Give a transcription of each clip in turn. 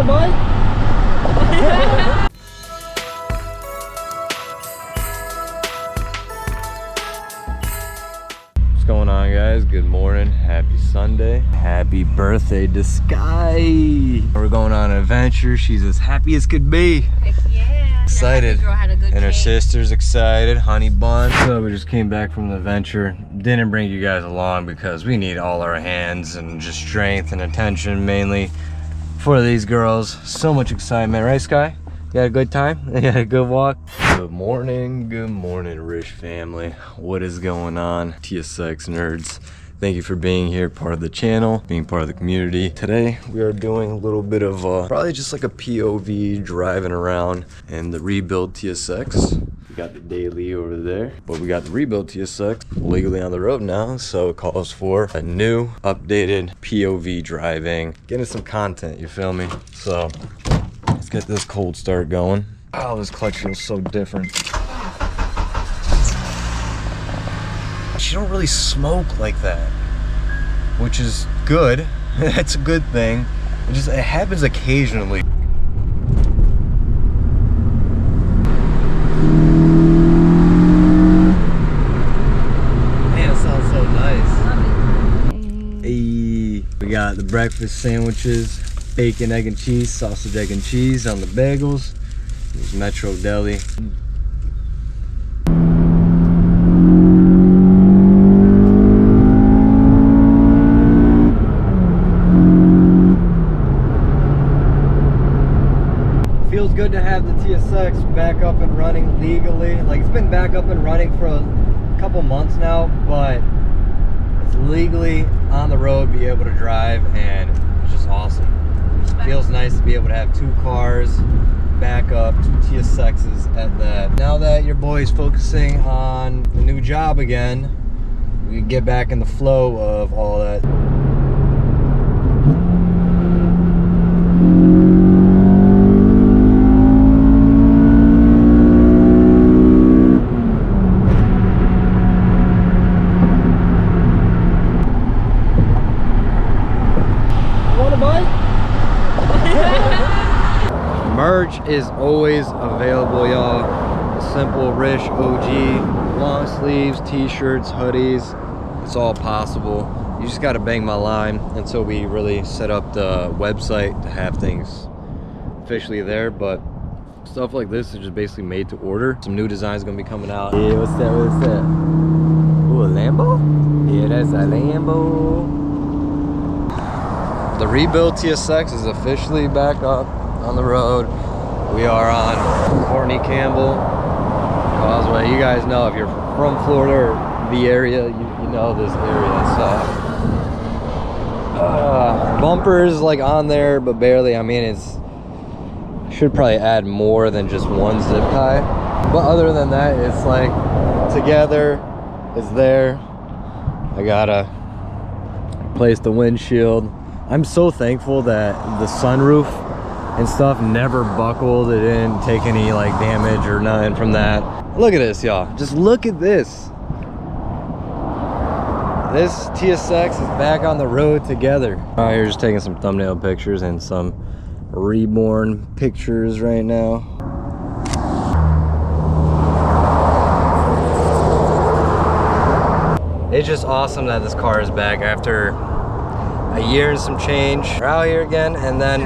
boy? What's going on, guys? Good morning. Happy Sunday. Happy birthday to Sky. We're going on an adventure. She's as happy as could be. Heck yeah. Excited. Girl had a good And her cake. sister's excited. Honey bun. So we just came back from the adventure. Didn't bring you guys along because we need all our hands and just strength and attention mainly for these girls. So much excitement, right, Sky? You had a good time? You had a good walk? Good morning, Rish family. What is going on, TSX nerds? Thank you for being here, part of the channel, being part of the community. Today, we are doing a little bit of probably just like a POV driving around in the rebuild TSX. We got the daily over there, but we got the rebuild TSX legally on the road now, so it calls for a new, updated POV driving, getting some content, you feel me? So, let's get this cold start going. Oh, this clutch feels so different. She don't really smoke like that, which is good. That's a good thing. It happens occasionally. Man, it sounds so nice. Hey, we got the breakfast sandwiches, bacon, egg and cheese, sausage, egg and cheese on the bagels. There's Metro Deli. Feels good to have the TSX back up and running legally. Like, it's been back up and running for a couple months now, but it's legally on the road, be able to drive, and it's just awesome. It feels nice to be able to have two cars back up, two TSXs at that. Now that your boy's focusing on the new job again, we get back in the flow of all that. Merch is always available, y'all. Simple Rish OG, long sleeves, t-shirts, hoodies. It's all possible. You just gotta bang my line until we really set up the website to have things officially there. But stuff like this is just basically made to order. Some new designs gonna be coming out. Yeah, what's that? What's that? Ooh, a Lambo? Yeah, that's a Lambo. The rebuild TSX is officially back up on the road. We are on Courtney Campbell Causeway. You guys know, if you're from Florida or the area, you know this area. So bumpers like on there, but barely. I mean, it's should probably add more than just one zip tie, but other than that, it's like together. It's there. I gotta replace the windshield. I'm so thankful that the sunroof and stuff never buckled. It didn't take any like damage or nothing from that. Look at this, y'all. Just look at this. This TSX is back on the road together. Out here just taking some thumbnail pictures and some reborn pictures right now. It's just awesome that this car is back after a year and some change. We're out here again, and then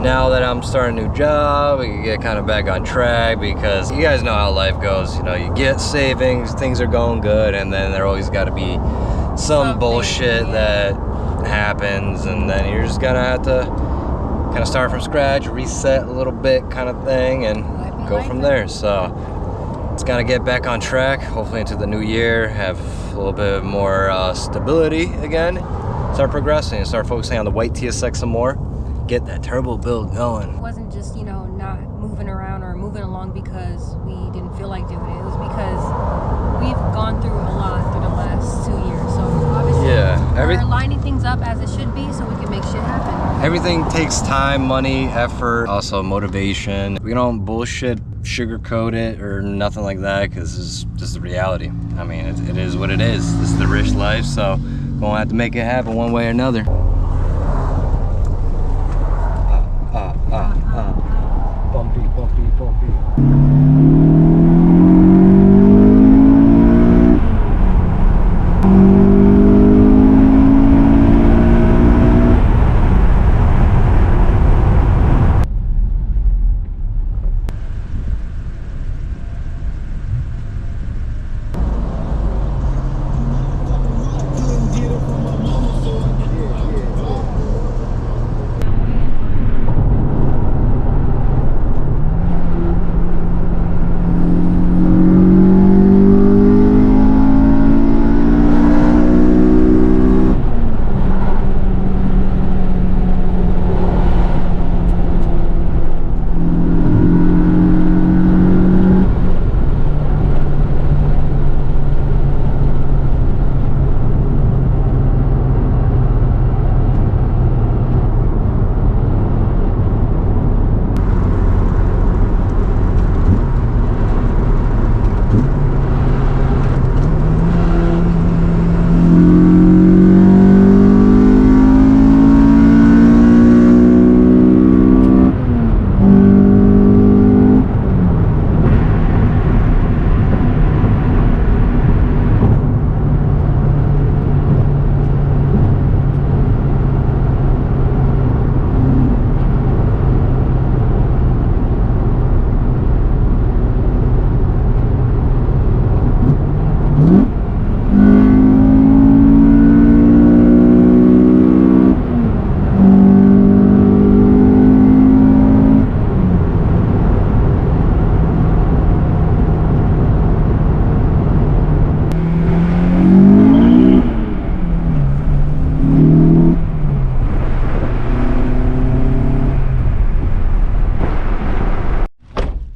now that I'm starting a new job, we can get kind of back on track, because you guys know how life goes. You know, you get savings, things are going good, and then there always got to be some bullshit that happens, and then you're just gonna have to kind of start from scratch, reset a little bit kind of thing, and go from there. So it's gotta get back on track, hopefully into the new year, have a little bit more stability again, start progressing and start focusing on the white TSX some more, get that turbo build going. It wasn't just, you know, not moving around or moving along because we didn't feel like doing it. It was because we've gone through a lot through the last 2 years. So obviously, we're lining things up as it should be so we can make shit happen. Everything takes time, money, effort, also motivation. We don't bullshit, sugarcoat it or nothing like that, because this is just the reality. I mean, it is what it is. This is the Rish life, so gonna have to make it happen one way or another.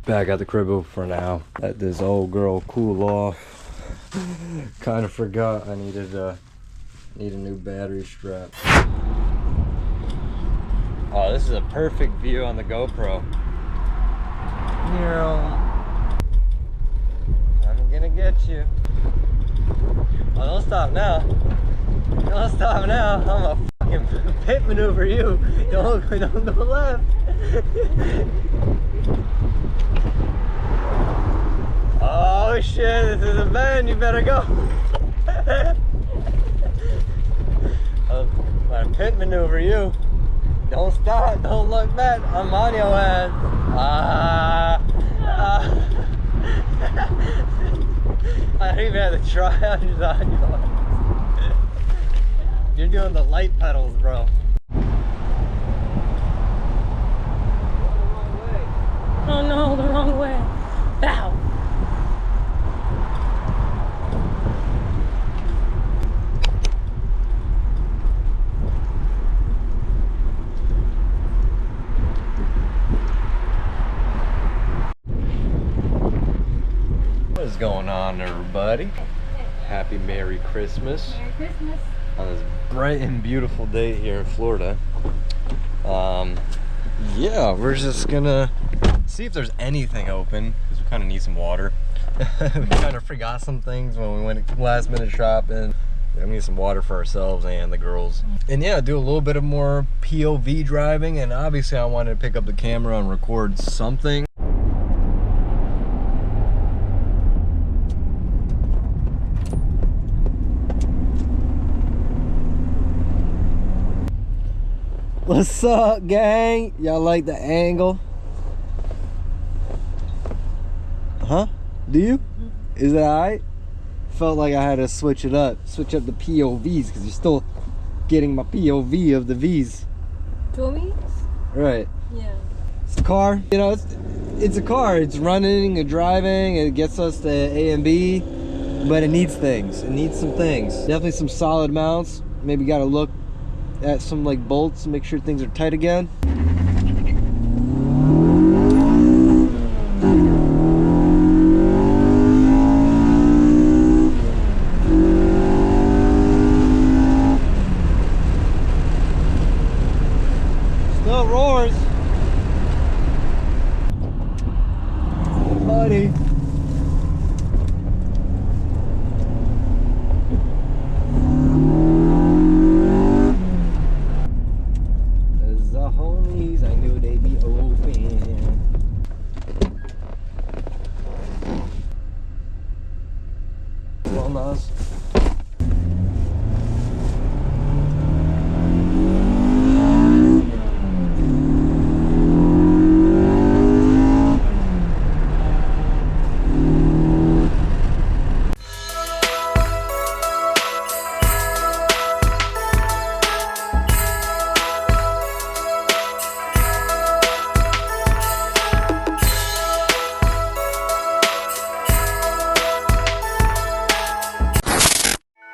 Back at the crib for now. Let this old girl cool off. Kind of forgot I need a new battery strap. Oh, this is a perfect view on the GoPro. I'm gonna get you. Oh, don't stop now. Don't stop now. I'm gonna fucking pit maneuver you. Don't go left. Oh shit, this is a bend, you better go. I'm gonna pit maneuver you. Don't stop, don't look back, I'm on your ass. I don't even have to try, I'm just on your ass. You're doing the light pedals, bro. Oh no, the wrong way. Bow. What is going on, everybody? Happy Merry Christmas. Merry Christmas. On this bright and beautiful day here in Florida. Yeah, we're just gonna see if there's anything open because we kind of need some water. We kind of forgot some things when we went last minute shopping. We need some water for ourselves and the girls. And yeah, do a little bit of more POV driving, and obviously I wanted to pick up the camera and record something. What's up, gang? Y'all like the angle? Huh? Do you? Is that alright? Felt like I had to switch it up. Switch up the POVs because you're still getting my POV of the Vs. Tomies? Right. Yeah. It's a car. You know, it's a car. It's running and driving. It gets us to A and B. But it needs things. It needs some things. Definitely some solid mounts. Maybe got to look at some like bolts and make sure things are tight again. Still roars. Buddy.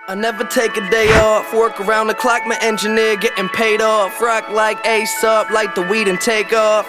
I never take a day off, work around the clock, my engineer getting paid off. Rock like Ace up, like the weed and take off.